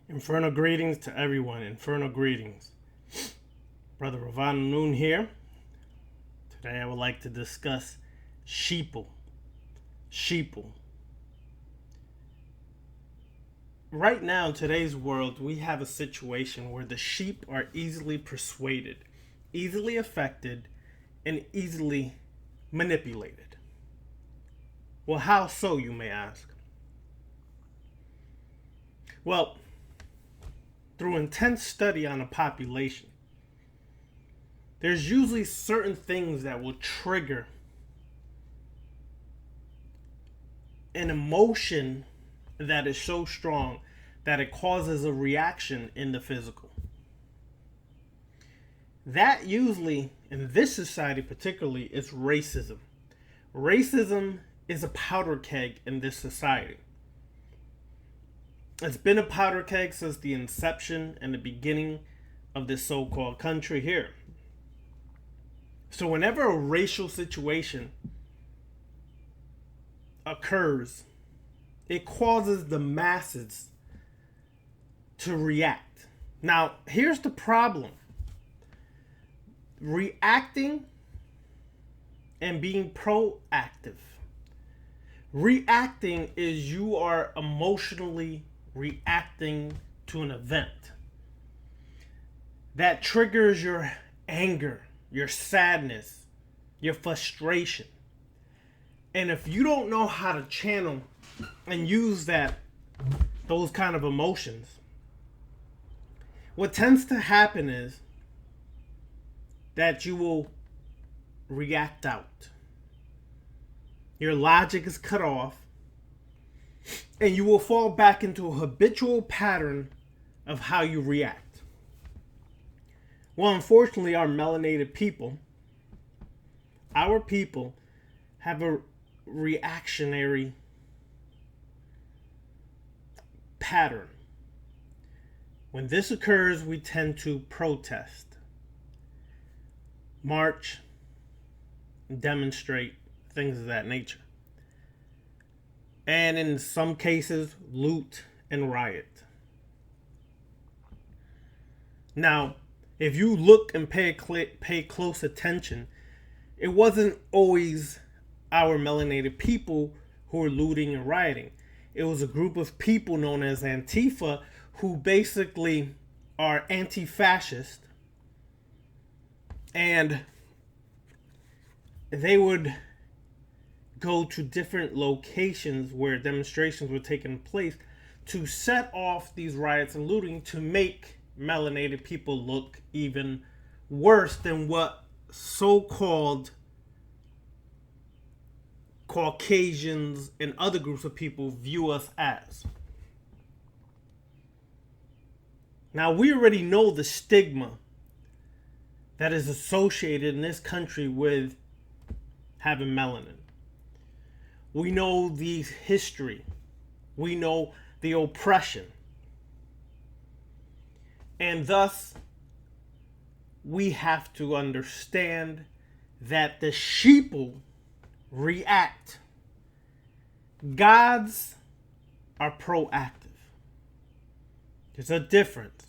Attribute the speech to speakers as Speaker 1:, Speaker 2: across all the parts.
Speaker 1: Infernal greetings to everyone. Infernal greetings. Brother Ravana Noon here. Today I would like to discuss sheeple. Sheeple. Right now in today's world, we have a situation where the sheep are easily persuaded, easily affected, and easily manipulated. Well, how so, you may ask? Well, through intense study on a population, there's usually certain things that will trigger an emotion that is so strong that it causes a reaction in the physical. That usually, in this society particularly, is racism. Racism is a powder keg in this society. It's been a powder keg since the inception and the beginning of this so-called country here. So whenever a racial situation occurs, it causes the masses to react. Now, here's the problem. Reacting and being proactive. Reacting is you are emotionally reacting to an event that triggers your anger, your sadness, your frustration. And if you don't know how to channel and use those kind of emotions, what tends to happen is that you will react out. Your logic is cut off, and you will fall back into a habitual pattern of how you react. Well, unfortunately, our melanated people, our people have a reactionary pattern. When this occurs, we tend to protest, march, demonstrate, things of that nature. And in some cases, loot and riot. Now, if you look and pay close attention, it wasn't always our melanated people who were looting and rioting. It was a group of people known as Antifa who basically are anti-fascist, and they would go to different locations where demonstrations were taking place to set off these riots and looting to make melanated people look even worse than what so-called Caucasians and other groups of people view us as. Now, we already know the stigma that is associated in this country with having melanin. We know the history. We know the oppression. And thus, we have to understand that the sheeple react. Gods are proactive. There's a difference.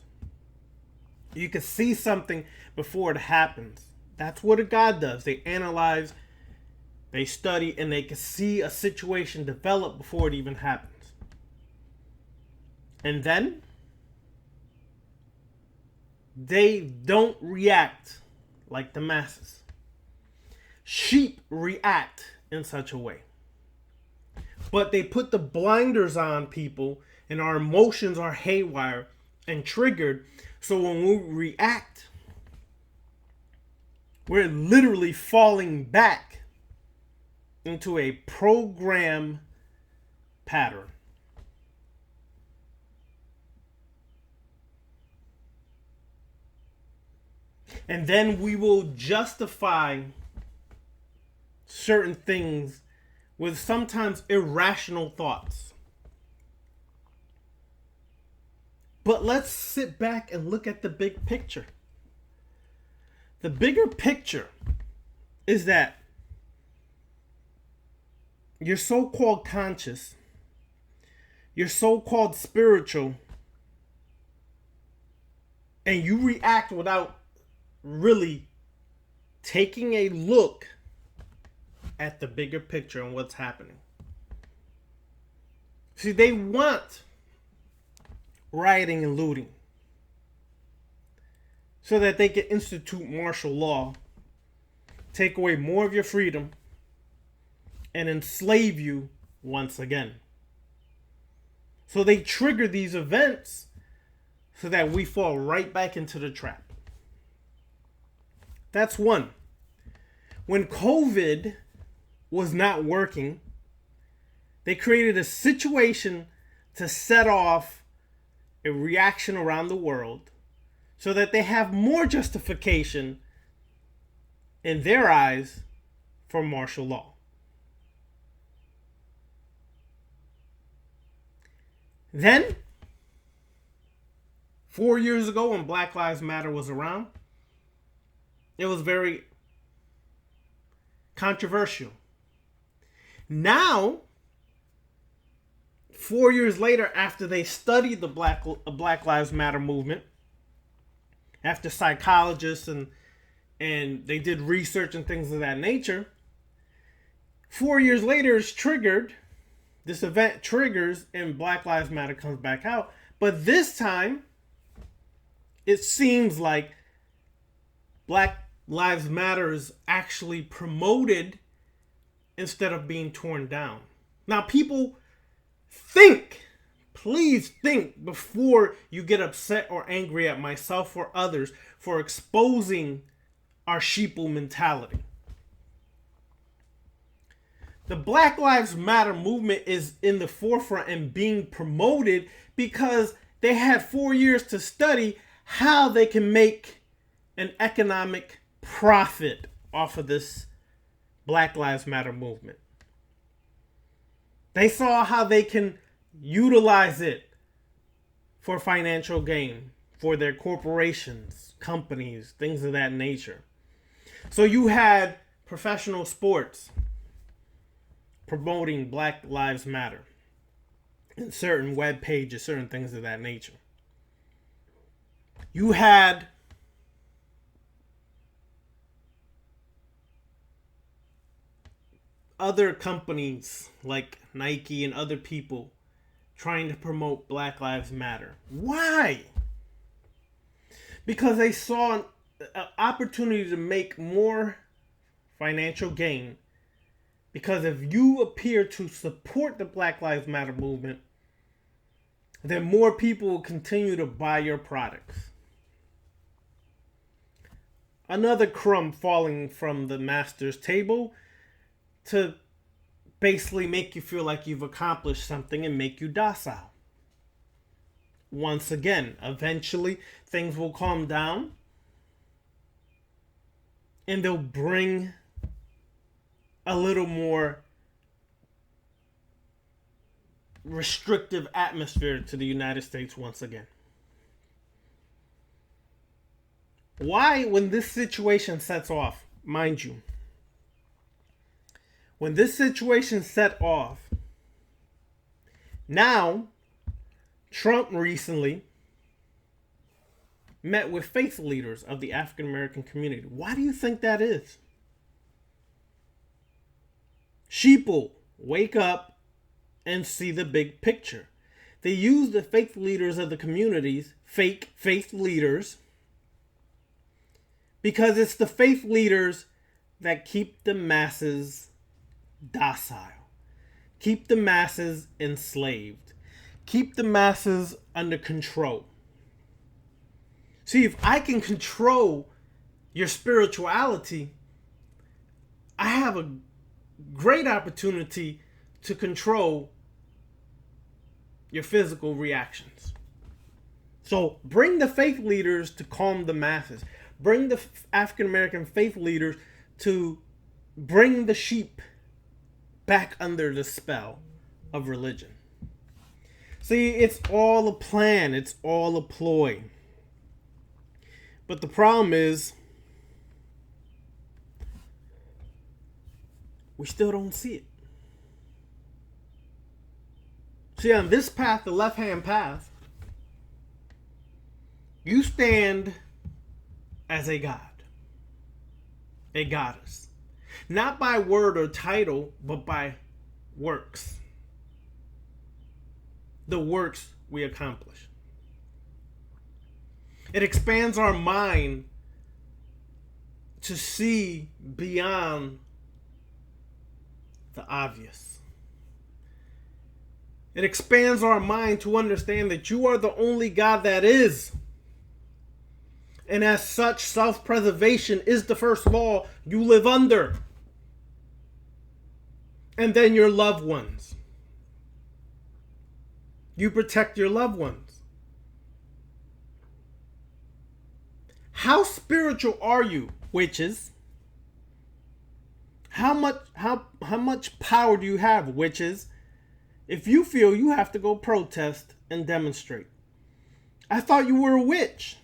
Speaker 1: You can see something before it happens. That's what a God does. They analyze, they study, and they can see a situation develop before it even happens. And then they don't react like the masses. Sheep react in such a way. But they put the blinders on people, and our emotions are haywire and triggered. So when we react, we're literally falling back into a program pattern. And then we will justify certain things with sometimes irrational thoughts. But let's sit back and look at the big picture. The bigger picture is that your so-called conscious, your so-called spiritual, and you react without really taking a look at the bigger picture and what's happening. See, they want rioting and looting so that they can institute martial law, take away more of your freedom, and enslave you once again. So they trigger these events so that we fall right back into the trap. That's one. When COVID was not working, they created a situation to set off a reaction around the world so that they have more justification in their eyes for martial law. Then, 4 years ago when Black Lives Matter was around, it was very controversial. Now, 4 years later, after they studied the Black Lives Matter movement, after psychologists and they did research and things of that nature, 4 years later it's triggered. This event triggers and Black Lives Matter comes back out. But this time, it seems like Black Lives Matter is actually promoted instead of being torn down. Now, people please think before you get upset or angry at myself or others for exposing our sheeple mentality. The Black Lives Matter movement is in the forefront and being promoted because they had 4 years to study how they can make an economic profit off of this Black Lives Matter movement. They saw how they can utilize it for financial gain for their corporations, companies, things of that nature. So you had professional sports promoting Black Lives Matter in certain web pages, certain things of that nature. You had other companies like Nike and other people trying to promote Black Lives Matter. Why? Because they saw an opportunity to make more financial gain. Because if you appear to support the Black Lives Matter movement, then more people will continue to buy your products. Another crumb falling from the master's table to basically make you feel like you've accomplished something and make you docile. Once again, eventually things will calm down and they'll bring a little more restrictive atmosphere to the United States once again. Why, when this situation sets off, mind you, when this situation set off, now Trump recently met with faith leaders of the African American community. Why do you think that is? Sheeple, wake up and see the big picture. They use the faith leaders of the communities, fake faith leaders, because it's the faith leaders that keep the masses docile, keep the masses enslaved, keep the masses under control. See, if I can control your spirituality, I have a great opportunity to control your physical reactions. So bring the faith leaders to calm the masses. Bring the African American faith leaders to bring the sheep back under the spell of religion. See, it's all a plan. It's all a ploy. But the problem is, we still don't see it. See, on this path, the left-hand path, You stand as a god, a goddess. Not by word or title, but by works. The works we accomplish. It expands our mind to see beyond the obvious. It expands our mind to understand that you are the only God that is. And as such, self-preservation is the first law you live under. And then your loved ones. You protect your loved ones. How spiritual are you, witches? How much power do you have, witches? If you feel you have to go protest and demonstrate. I thought you were a witch.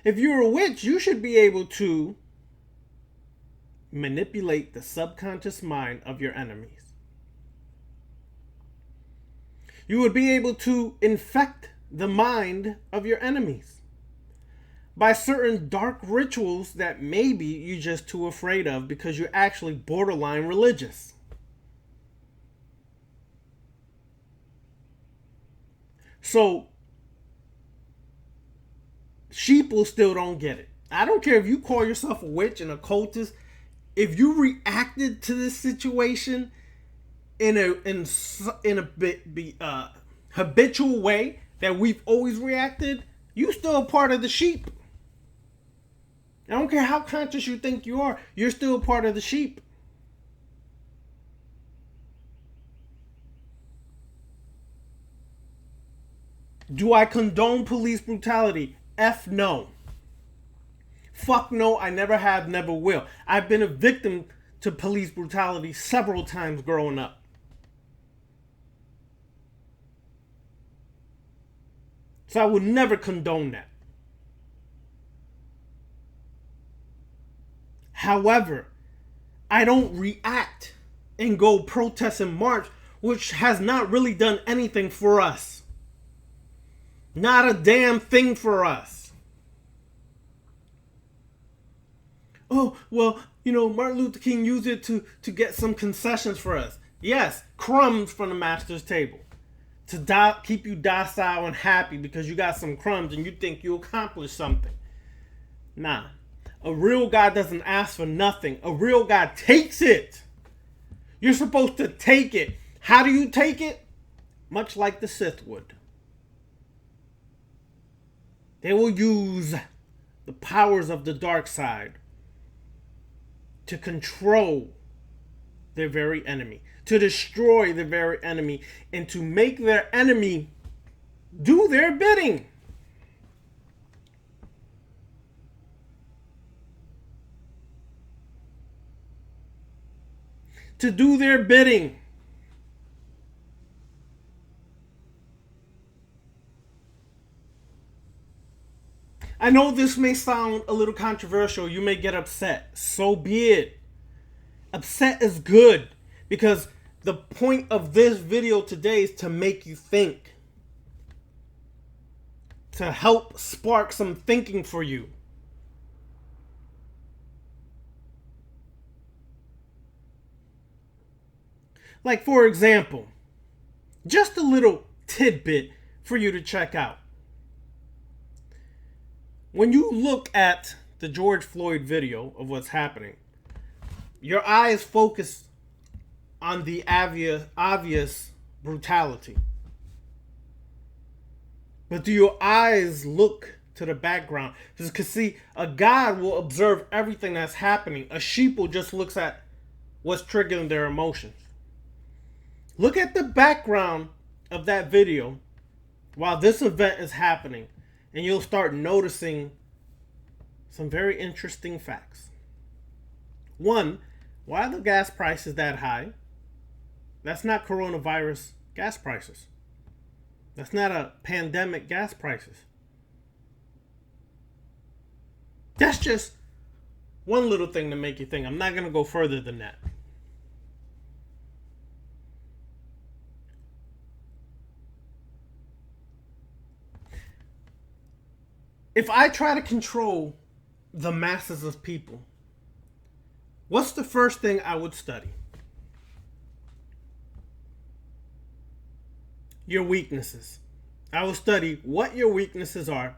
Speaker 1: If you're a witch, you should be able to manipulate the subconscious mind of your enemies. You would be able to infect the mind of your enemies by certain dark rituals that maybe you're just too afraid of because you're actually borderline religious. So, sheeple still don't get it. I don't care if you call yourself a witch, an occultist. If you reacted to this situation in a habitual way that we've always reacted, you still a part of the sheep. I don't care how conscious you think you are, you're still a part of the sheep. Do I condone police brutality? F no. Fuck no, I never have, never will. I've been a victim to police brutality several times growing up. So I would never condone that. However, I don't react and go protest and march, which has not really done anything for us. Not a damn thing for us. Oh, well, Martin Luther King used it to get some concessions for us. Yes, crumbs from the master's table. To keep you docile and happy because you got some crumbs and you think you accomplished something. Nah. A real God doesn't ask for nothing. A real God takes it. You're supposed to take it. How do you take it? Much like the Sith would. They will use the powers of the dark side to control their very enemy, to destroy their very enemy, and to make their enemy do their bidding. To do their bidding. I know this may sound a little controversial. You may get upset. So be it. Upset is good because the point of this video today is to make you think. To help spark some thinking for you. Like, for example, just a little tidbit for you to check out. When you look at the George Floyd video of what's happening, your eyes focus on the obvious brutality. But do your eyes look to the background? Because see, a God will observe everything that's happening. A sheeple just looks at what's triggering their emotions. Look at the background of that video while this event is happening, and you'll start noticing some very interesting facts. One, why are the gas prices that high? That's not coronavirus gas prices. That's not a pandemic gas prices. That's just one little thing to make you think. I'm not going to go further than that. If I try to control the masses of people, what's the first thing I would study? Your weaknesses. I will study what your weaknesses are,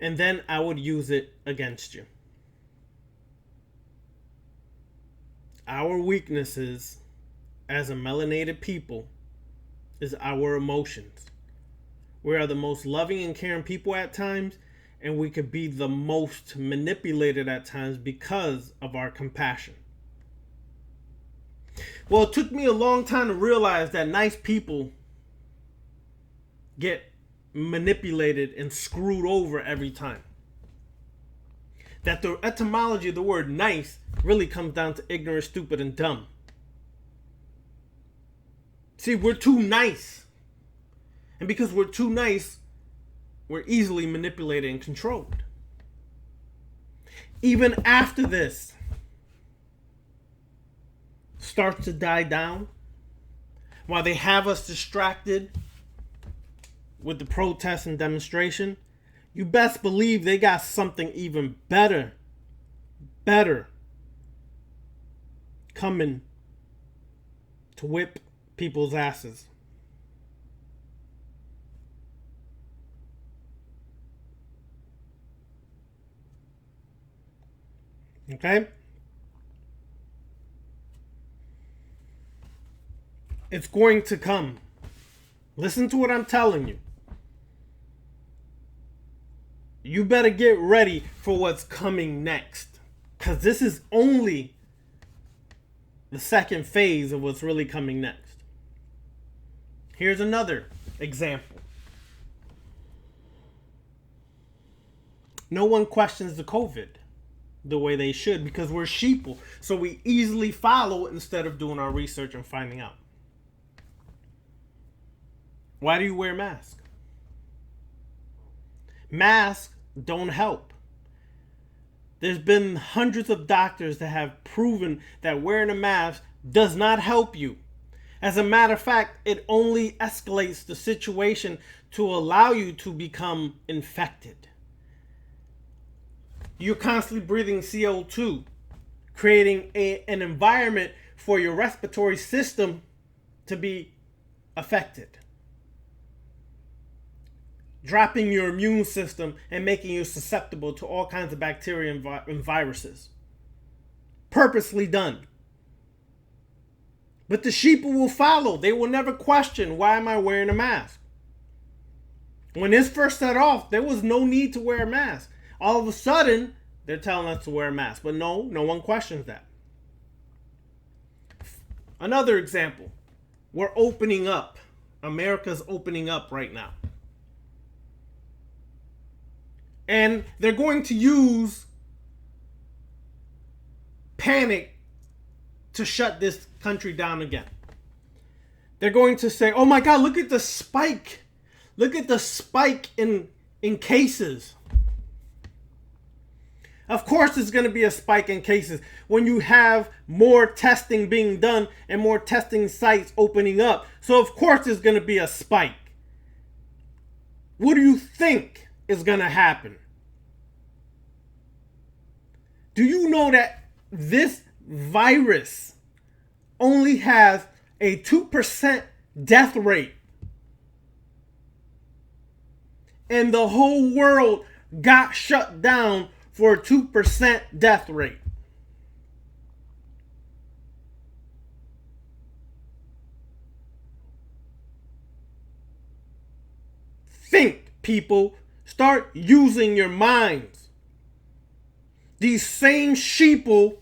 Speaker 1: and then I would use it against you. Our weaknesses as a melanated people is our emotions. We are the most loving and caring people at times, and we could be the most manipulated at times because of our compassion. Well, it took me a long time to realize that nice people get manipulated and screwed over every time. That the etymology of the word nice really comes down to ignorant, stupid, and dumb. See, we're too nice. And because we're too nice, we're easily manipulated and controlled. Even after this starts to die down, while they have us distracted with the protests and demonstration, you best believe they got something even better coming to whip people's asses. Okay? It's going to come. Listen to what I'm telling you. You better get ready for what's coming next. Because this is only the second phase of what's really coming next. Here's another example. No one questions the COVID the way they should because we're sheeple. So we easily follow instead of doing our research and finding out. Why do you wear a mask? Masks don't help. There's been hundreds of doctors that have proven that wearing a mask does not help you. As a matter of fact, it only escalates the situation to allow you to become infected. You're constantly breathing CO2, creating an environment for your respiratory system to be affected. Dropping your immune system and making you susceptible to all kinds of bacteria and viruses. Purposely done. But the sheeple will follow. They will never question, why am I wearing a mask? When this first set off, there was no need to wear a mask. All of a sudden, they're telling us to wear a mask. But no one questions that. Another example. We're opening up. America's opening up right now. And they're going to use panic to shut this country down again. They're going to say, oh my God, look at the spike. Look at the spike in cases. Of course there's going to be a spike in cases when you have more testing being done and more testing sites opening up. So of course there's going to be a spike. What do you think is going to happen? Do you know that this virus only has a 2% death rate? And the whole world got shut down for a 2% death rate. Think, people. Start using your minds. These same sheeple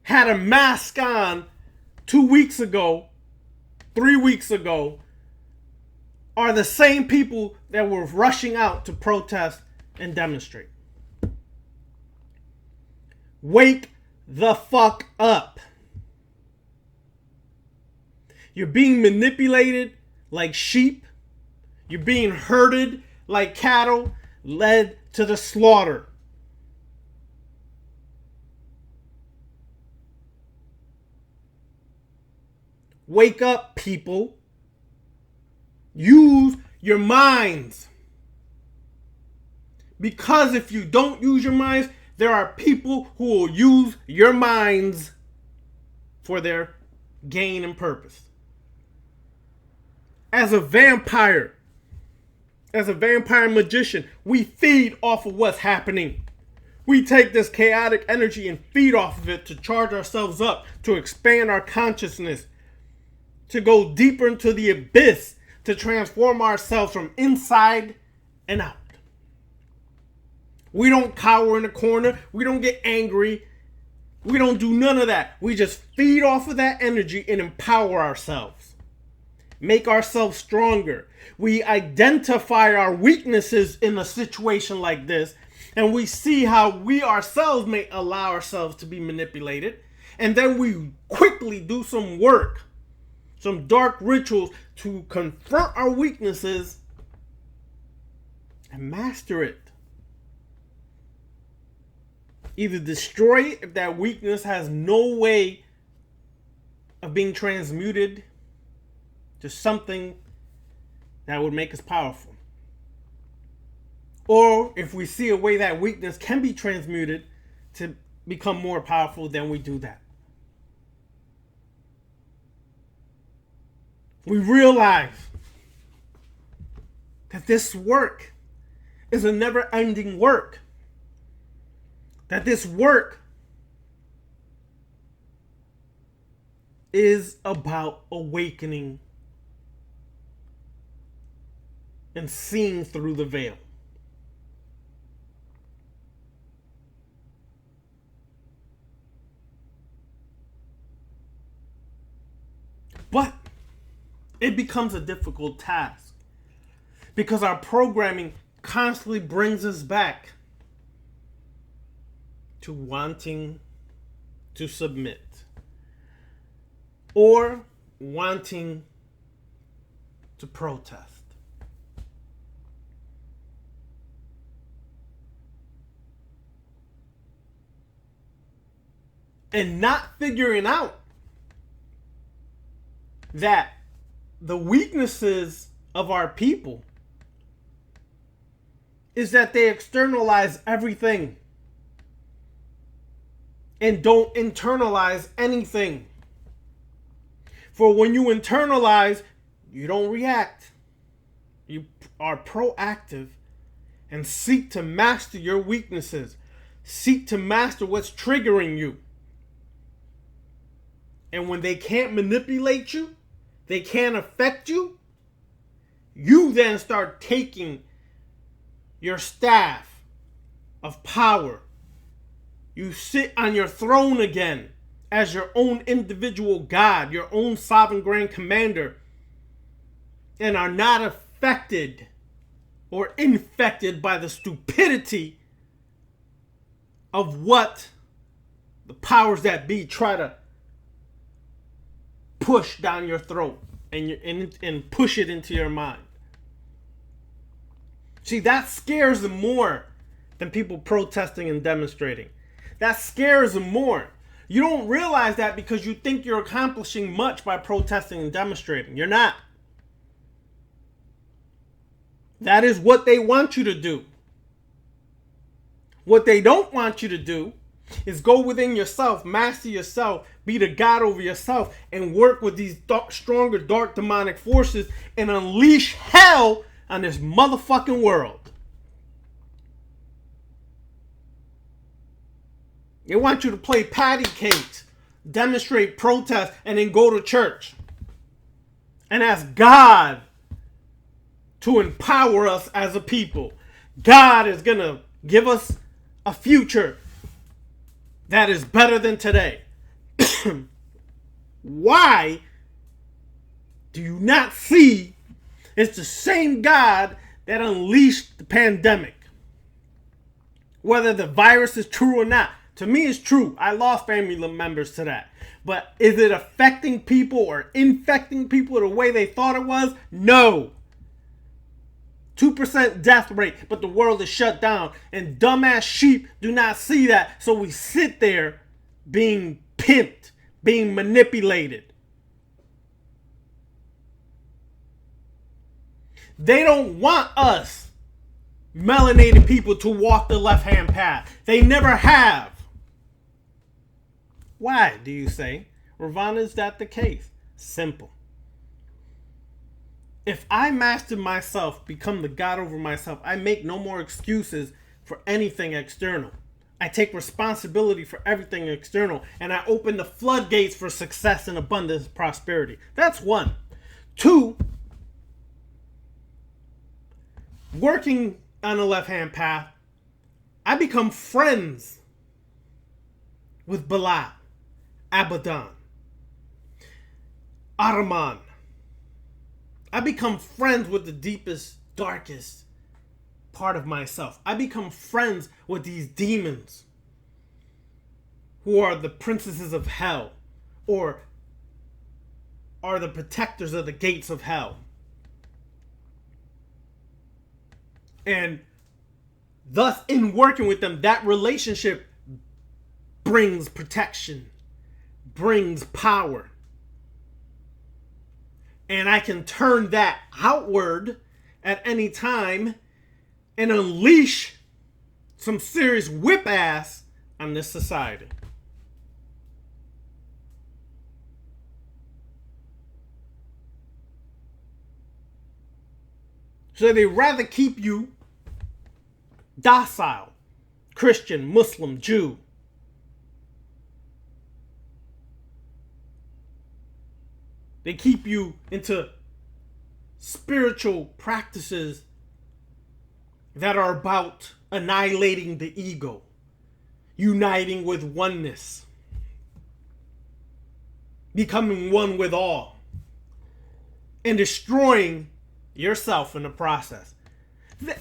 Speaker 1: had a mask on 2 weeks ago, 3 weeks ago, are the same people that were rushing out to protest and demonstrate. Wake the fuck up. You're being manipulated like sheep. You're being herded like cattle, led to the slaughter. Wake up, people. Use your minds. Because if you don't use your minds, there are people who will use your minds for their gain and purpose. As a vampire magician, we feed off of what's happening. We take this chaotic energy and feed off of it to charge ourselves up, to expand our consciousness, to go deeper into the abyss, to transform ourselves from inside and out. We don't cower in a corner. We don't get angry. We don't do none of that. We just feed off of that energy and empower ourselves. Make ourselves stronger. We identify our weaknesses in a situation like this, and we see how we ourselves may allow ourselves to be manipulated. And then we quickly do some work, some dark rituals to confront our weaknesses and master it. Either destroy it if that weakness has no way of being transmuted to something that would make us powerful. Or if we see a way that weakness can be transmuted to become more powerful, then we do that. We realize that this work is a never-ending work. That this work is about awakening and seeing through the veil. But it becomes a difficult task because our programming constantly brings us back to wanting to submit or wanting to protest. And not figuring out that the weaknesses of our people is that they externalize everything and don't internalize anything. For when you internalize, you don't react. You are proactive and seek to master your weaknesses. Seek to master what's triggering you. And when they can't manipulate you, they can't affect you, you then start taking your staff of power. You sit on your throne again as your own individual God, your own sovereign grand commander, and are not affected or infected by the stupidity of what the powers that be try to push down your throat and push it into your mind. See, that scares them more than people protesting and demonstrating. That scares them more. You don't realize that because you think you're accomplishing much by protesting and demonstrating. You're not. That is what they want you to do. What they don't want you to do is go within yourself, master yourself, be the God over yourself, and work with these stronger dark demonic forces and unleash hell on this motherfucking world. They want you to play patty cakes, demonstrate, protest, and then go to church and ask God to empower us as a people. God is going to give us a future that is better than today. Why do you not see it's the same God that unleashed the pandemic? Whether the virus is true or not. To me, it's true. I lost family members to that. But is it affecting people or infecting people the way they thought it was? No. 2% death rate, but the world is shut down. And dumbass sheep do not see that. So we sit there being pimped, being manipulated. They don't want us melanated people to walk the left-hand path. They never have. Why, do you say? Ravana, is that the case? Simple. If I master myself, become the God over myself, I make no more excuses for anything external. I take responsibility for everything external, and I open the floodgates for success and abundance and prosperity. That's one. Two, working on the left-hand path, I become friends with Bala, Abaddon, Ahriman. I become friends with the deepest, darkest part of myself. I become friends with these demons who are the princesses of hell, or are the protectors of the gates of hell. And thus, in working with them, that relationship brings protection, brings power. And I can turn that outward at any time and unleash some serious whip ass on this society. So they rather keep you docile, Christian, Muslim, Jew. They keep you into spiritual practices that are about annihilating the ego, uniting with oneness, becoming one with all, and destroying yourself in the process.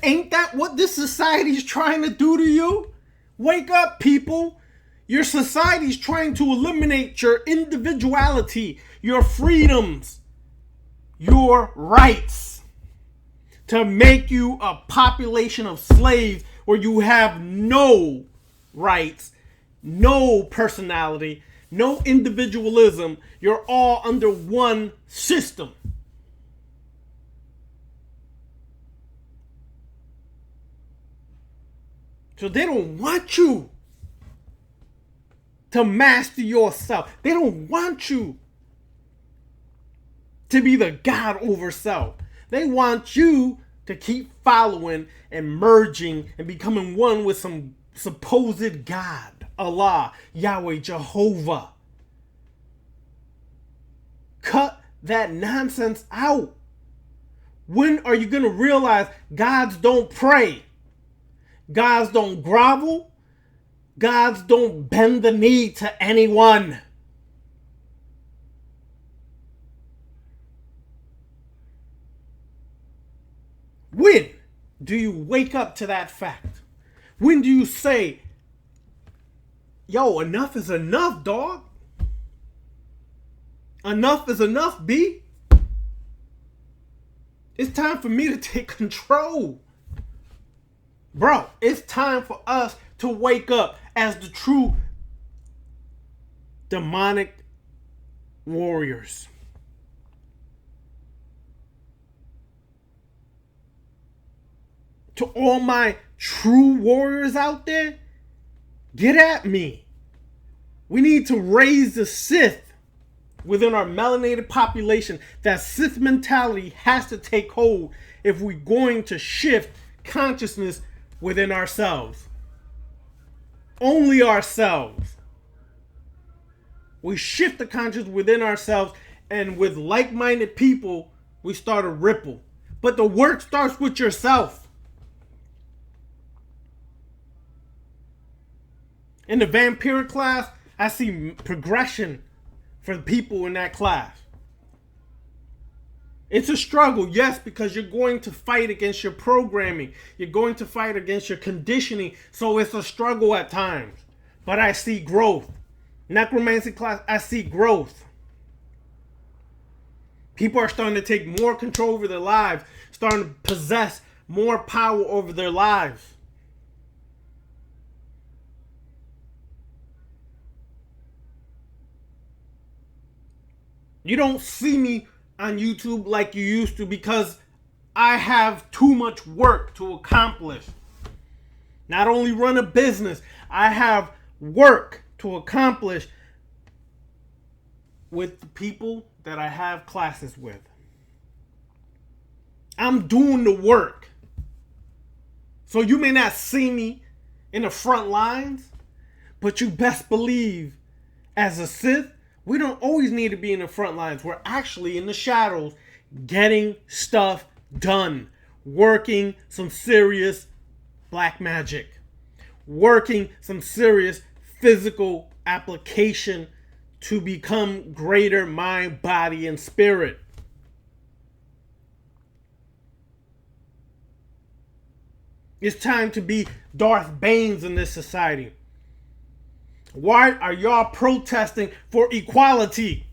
Speaker 1: Ain't that what this society's trying to do to you? Wake up, people. Your society's trying to eliminate your individuality, your freedoms, your rights, to make you a population of slaves where you have no rights, no personality, no individualism. You're all under one system. So they don't want you to master yourself. They don't want you to be the God over self. They want you to keep following and merging and becoming one with some supposed God, Allah, Yahweh, Jehovah. Cut that nonsense out. When are you going to realize gods don't pray? Gods don't grovel. Gods don't bend the knee to anyone. When do you wake up to that fact? When do you say, yo, enough is enough, dog? Enough is enough, B. It's time for me to take control. Bro, it's time for us to wake up as the true demonic warriors. To all my true warriors out there, get at me. We need to raise the Sith within our melanated population. That Sith mentality has to take hold if we're going to shift consciousness within ourselves. Only ourselves. We shift the consciousness within ourselves, and with like-minded people, we start a ripple. But the work starts with yourself. In the vampiric class, I see progression for the people in that class. It's a struggle, yes, because you're going to fight against your programming. You're going to fight against your conditioning. So it's a struggle at times. But I see growth. Necromancy class, I see growth. People are starting to take more control over their lives, starting to possess more power over their lives. You don't see me on YouTube like you used to because I have too much work to accomplish. Not only run a business, I have work to accomplish with the people that I have classes with. I'm doing the work. So you may not see me in the front lines, but you best believe as a Sith, we don't always need to be in the front lines. We're actually in the shadows getting stuff done. Working some serious black magic. Working some serious physical application to become greater mind, body, and spirit. It's time to be Darth Banes in this society. Why are y'all protesting for equality?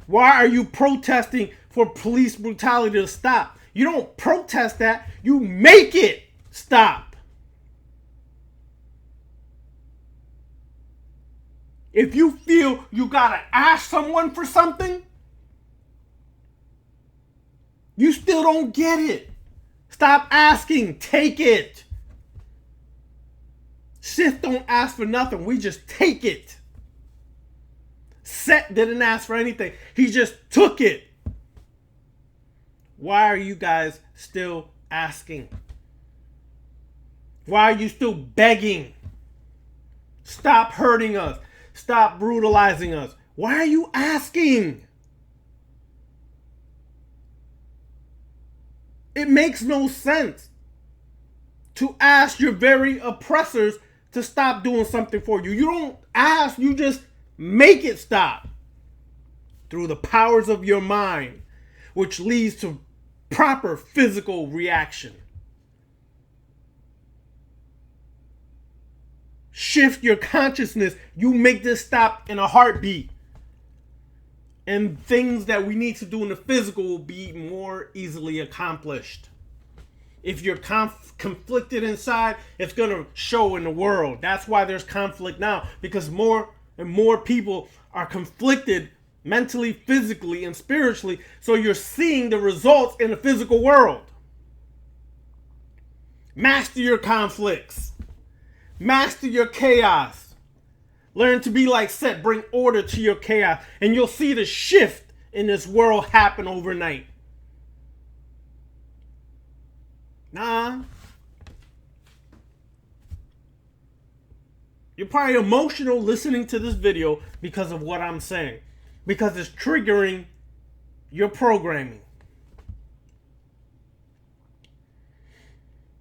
Speaker 1: Why are you protesting for police brutality to stop? You don't protest that, you make it stop. If you feel you gotta ask someone for something, you still don't get it. Stop asking, take it. Sith don't ask for nothing, we just take it. Set didn't ask for anything, he just took it. Why are you guys still asking? Why are you still begging? Stop hurting us. Stop brutalizing us. Why are you asking? It makes no sense to ask your very oppressors to stop doing something for you. You don't ask, you just make it stop. Through the powers of your mind, which leads to proper physical reaction. Shift your consciousness. You make this stop in a heartbeat. And things that we need to do in the physical will be more easily accomplished. If you're conflicted inside, it's going to show in the world. That's why there's conflict now. Because more and more people are conflicted mentally, physically, and spiritually. So you're seeing the results in the physical world. Master your conflicts. Master your chaos. Learn to be like Set. Bring order to your chaos. And you'll see the shift in this world happen overnight. Nah. You're probably emotional listening to this video because of what I'm saying. Because it's triggering your programming.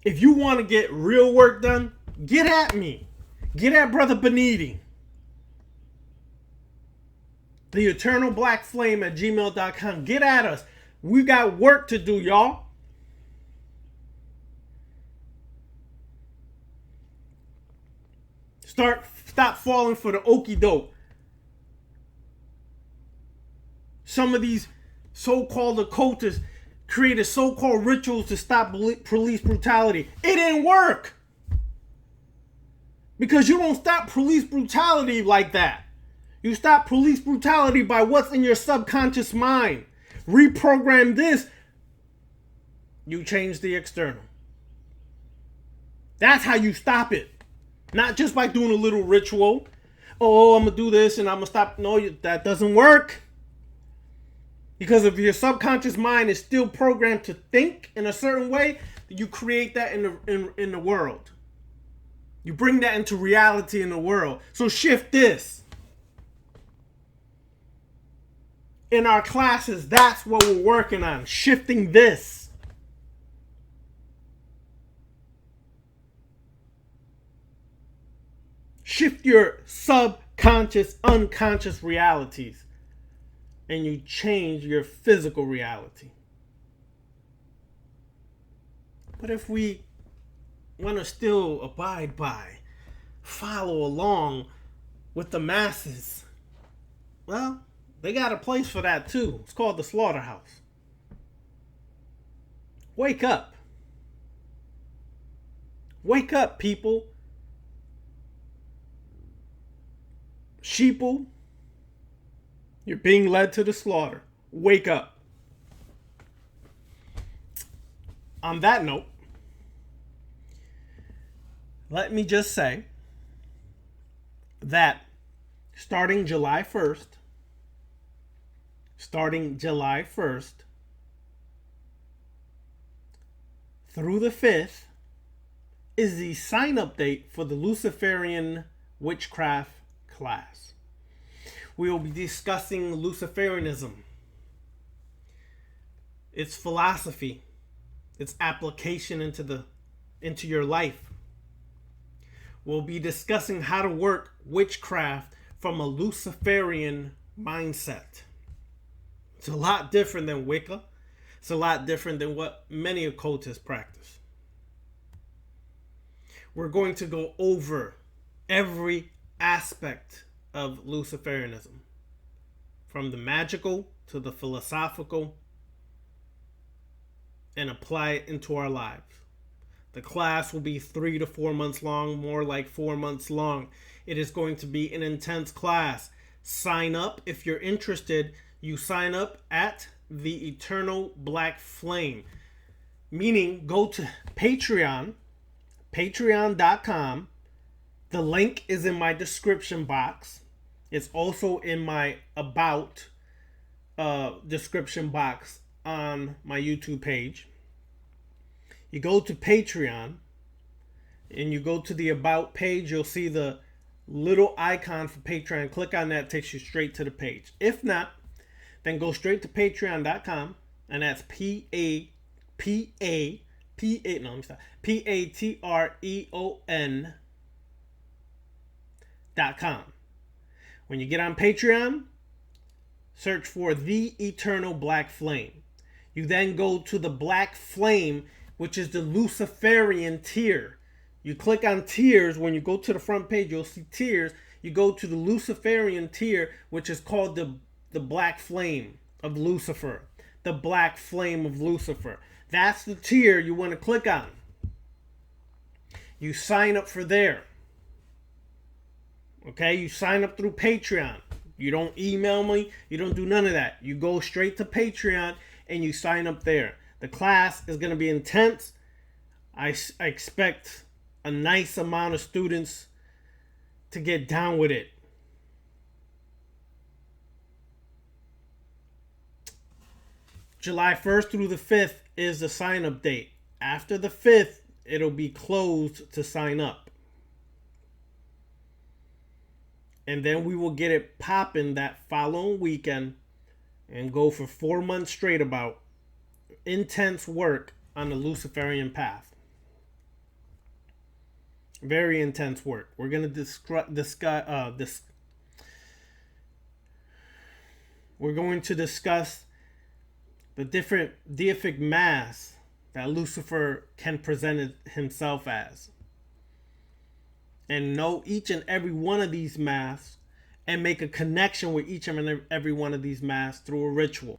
Speaker 1: If you want to get real work done, get at me. Get at Brother Beniti. The Eternal Black Flame at gmail.com. Get at us. We got work to do, y'all. Stop falling for the okie doke. Some of these so-called occultists created so-called rituals to stop police brutality. It didn't work. Because you don't stop police brutality like that. You stop police brutality by what's in your subconscious mind. Reprogram this. You change the external. That's how you stop it. Not just by doing a little ritual. Oh, I'm going to do this and I'm going to stop. No, that doesn't work. Because if your subconscious mind is still programmed to think in a certain way, you create that in the world. You bring that into reality in the world. So shift this. In our classes, that's what we're working on. Shifting this. Shift your subconscious, unconscious realities. And you change your physical reality. But if we want to still abide by, follow along with the masses, well, they got a place for that too. It's called the slaughterhouse. Wake up. Wake up, people. Sheeple, you're being led to the slaughter. Wake up. On that note, let me just say that starting July 1st, through the 5th is the sign-up date for the Luciferian Witchcraft class. We will be discussing Luciferianism, its philosophy, its application into your life. We'll be discussing how to work witchcraft from a Luciferian mindset. It's a lot different than Wicca. It's a lot different than what many occultists practice. We're going to go over every aspect of Luciferianism, from the magical to the philosophical, and apply it into our lives. The class will be 3 to 4 months long, more like 4 months long. It is going to be an intense class. Sign up if you're interested. You sign up at the Eternal Black Flame. Meaning, go to Patreon, patreon.com. The link is in my description box. It's also in my About description box on my YouTube page. You go to Patreon and you go to the About page. You'll see the little icon for Patreon. Click on that, takes you straight to the page. If not, then go straight to patreon.com, and that's patreon.com. When you get on Patreon, search for The Eternal Black Flame. You then go to the Black Flame, which is the Luciferian tier. You click on tiers. When you go to the front page, you'll see tiers. You go to the Luciferian tier, which is called the Black Flame of Lucifer. The Black Flame of Lucifer. That's the tier you want to click on. You sign up for there. Okay, you sign up through Patreon. You don't email me. You don't do none of that. You go straight to Patreon and you sign up there. The class is going to be intense. I expect a nice amount of students to get down with it. July 1st through the 5th is the sign-up date. After the 5th, it'll be closed to sign up. And then we will get it popping that following weekend and go for 4 months straight about intense work on the Luciferian path. Very intense work. We're going to discuss we're going to discuss the different deific masks that Lucifer can present himself as. And know each and every one of these masks and make a connection with each and every one of these masks through a ritual.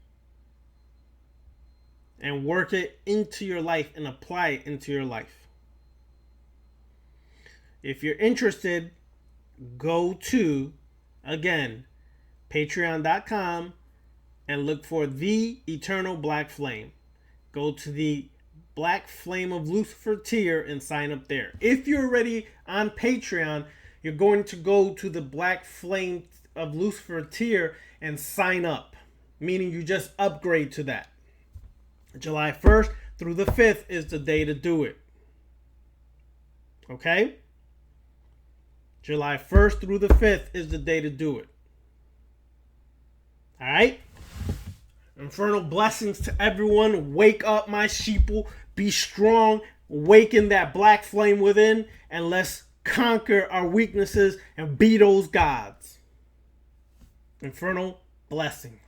Speaker 1: And work it into your life and apply it into your life. If you're interested, go to, again, patreon.com and look for The Eternal Black Flame. Go to the Black Flame of Lucifer tier and sign up there. If you're already on Patreon, you're going to go to the Black Flame of Lucifer tier and sign up. Meaning you just upgrade to that. July 1st through the 5th is the day to do it. Okay? July 1st through the 5th is the day to do it. Alright? Infernal blessings to everyone. Wake up, my sheeple. Be strong. Awaken that black flame within. And let's conquer our weaknesses and be those gods. Infernal blessings.